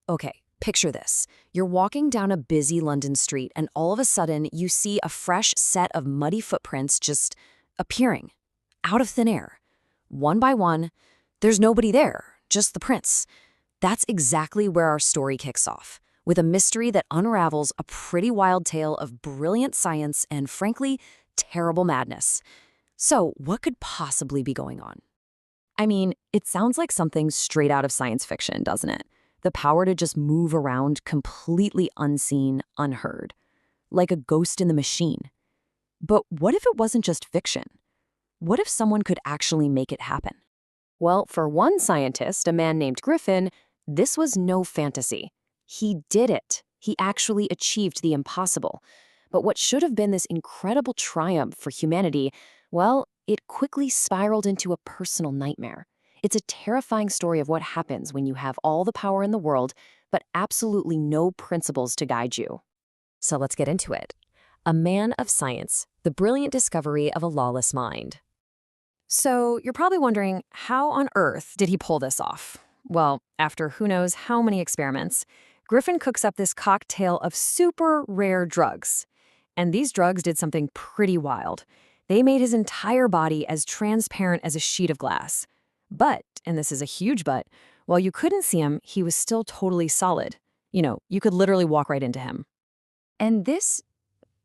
Okay, picture this. You're walking down a busy London street, and all of a sudden, you see a fresh set of muddy footprints just appearing out of thin air. One by one, there's nobody there, just the prints. That's exactly where our story kicks off, with a mystery that unravels a pretty wild tale of brilliant science and, frankly, terrible madness. So, what could possibly be going on? I mean, it sounds like something straight out of science fiction, doesn't it? The power to just move around completely unseen, unheard, like a ghost in the machine. But what if it wasn't just fiction? What if someone could actually make it happen? Well, for one scientist, a man named Griffin, this was no fantasy. He did it. He actually achieved the impossible. But what should have been this incredible triumph for humanity, well, it quickly spiraled into a personal nightmare. It's a terrifying story of what happens when you have all the power in the world, but absolutely no principles to guide you. So let's get into it. A man of science, the brilliant discovery of a lawless mind. So you're probably wondering, how on earth did he pull this off? Well, after who knows how many experiments, Griffin cooks up this cocktail of super rare drugs. And these drugs did something pretty wild. They made his entire body as transparent as a sheet of glass. But, and this is a huge but, while you couldn't see him, he was still totally solid. You could literally walk right into him. And this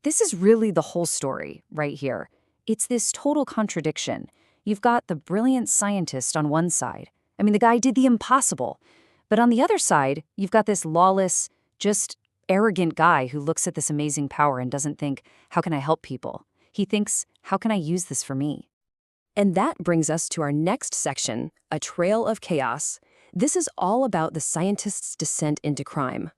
is really the whole story right here. It's this total contradiction. You've got the brilliant scientist on one side. I mean, the guy did the impossible. But on the other side, you've got this lawless, just arrogant guy who looks at this amazing power and doesn't think, how can I help people? He thinks, how can I use this for me? And that brings us to our next section, A Trail of Chaos. This is all about the scientist's descent into crime.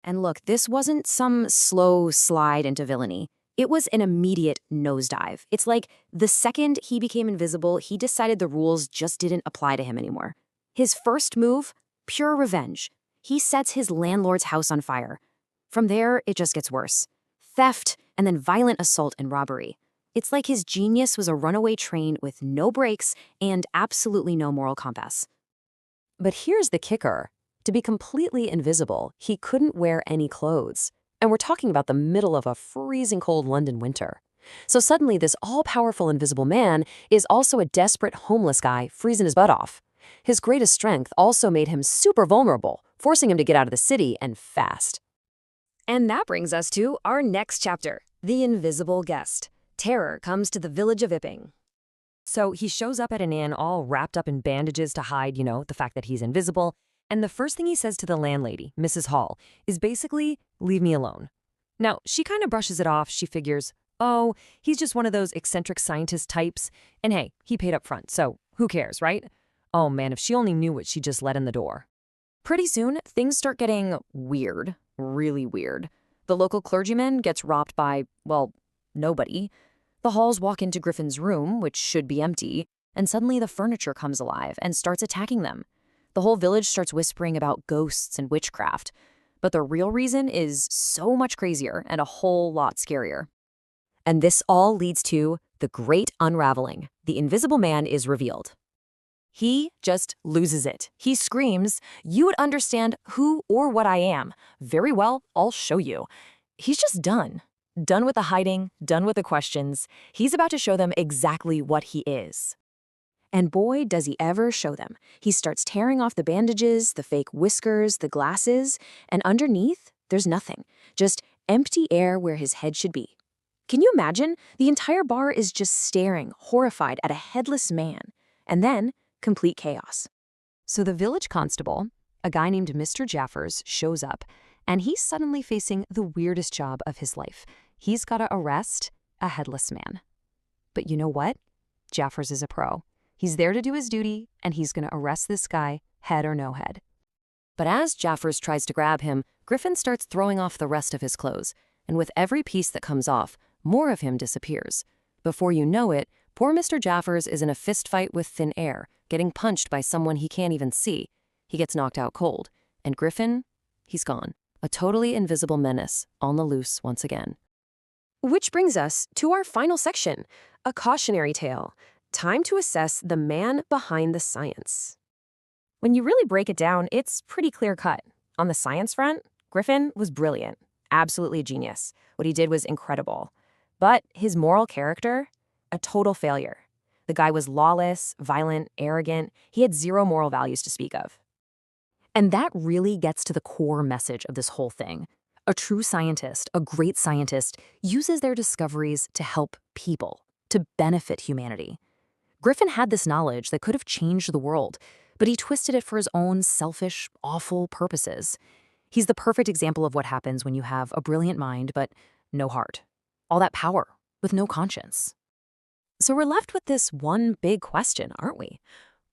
And look, this wasn't some slow slide into villainy. It was an immediate nosedive. It's like the second he became invisible, he decided the rules just didn't apply to him anymore. His first move, pure revenge. He sets his landlord's house on fire. From there, it just gets worse. Theft, and then violent assault and robbery. It's like his genius was a runaway train with no brakes and absolutely no moral compass. But here's the kicker. To be completely invisible, he couldn't wear any clothes. And we're talking about the middle of a freezing cold London winter. So suddenly this all-powerful invisible man is also a desperate homeless guy freezing his butt off. His greatest strength also made him super vulnerable, forcing him to get out of the city and fast. And that brings us to our next chapter, The Invisible Guest. Terror comes to the village of Ipping. So he shows up at an inn all wrapped up in bandages to hide, the fact that he's invisible. And the first thing he says to the landlady, Mrs. Hall, is basically, leave me alone. Now, she kind of brushes it off. She figures, oh, he's just one of those eccentric scientist types. And hey, he paid up front, so who cares, right? Oh man, if she only knew what she just let in the door. Pretty soon, things start getting weird, really weird. The local clergyman gets robbed by, well, nobody. The Halls walk into Griffin's room, which should be empty, and suddenly the furniture comes alive and starts attacking them. The whole village starts whispering about ghosts and witchcraft. But the real reason is so much crazier and a whole lot scarier. And this all leads to the great unraveling. The Invisible Man is revealed. He just loses it. He screams, "You would understand who or what I am. Very well, I'll show you." He's just done. Done with the hiding, done with the questions. He's about to show them exactly what he is. And boy, does he ever show them. He starts tearing off the bandages, the fake whiskers, the glasses, and underneath, there's nothing. Just empty air where his head should be. Can you imagine? The entire bar is just staring, horrified, at a headless man. And then, complete chaos. So the village constable, a guy named Mr. Jaffers, shows up, and he's suddenly facing the weirdest job of his life. He's got to arrest a headless man. But you know what? Jaffers is a pro. He's there to do his duty, and he's going to arrest this guy, head or no head. But as Jaffers tries to grab him, Griffin starts throwing off the rest of his clothes, and with every piece that comes off, more of him disappears. Before you know it, poor Mr. Jaffers is in a fistfight with thin air, getting punched by someone he can't even see. He gets knocked out cold, and Griffin, he's gone. A totally invisible menace, on the loose once again. Which brings us to our final section, a cautionary tale. Time to assess the man behind the science. When you really break it down, it's pretty clear-cut. On the science front, Griffin was brilliant, absolutely a genius. What he did was incredible. But his moral character, a total failure. The guy was lawless, violent, arrogant. He had zero moral values to speak of. And that really gets to the core message of this whole thing. A true scientist, a great scientist, uses their discoveries to help people, to benefit humanity. Griffin had this knowledge that could have changed the world, but he twisted it for his own selfish, awful purposes. He's the perfect example of what happens when you have a brilliant mind but no heart. All that power with no conscience. So we're left with this one big question, aren't we?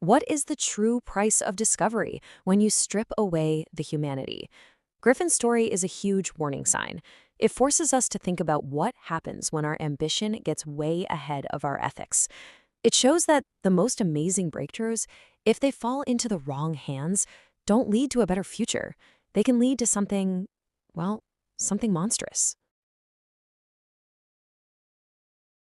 What is the true price of discovery when you strip away the humanity? Griffin's story is a huge warning sign. It forces us to think about what happens when our ambition gets way ahead of our ethics. It shows that the most amazing breakthroughs, if they fall into the wrong hands, don't lead to a better future. They can lead to something, well, something monstrous.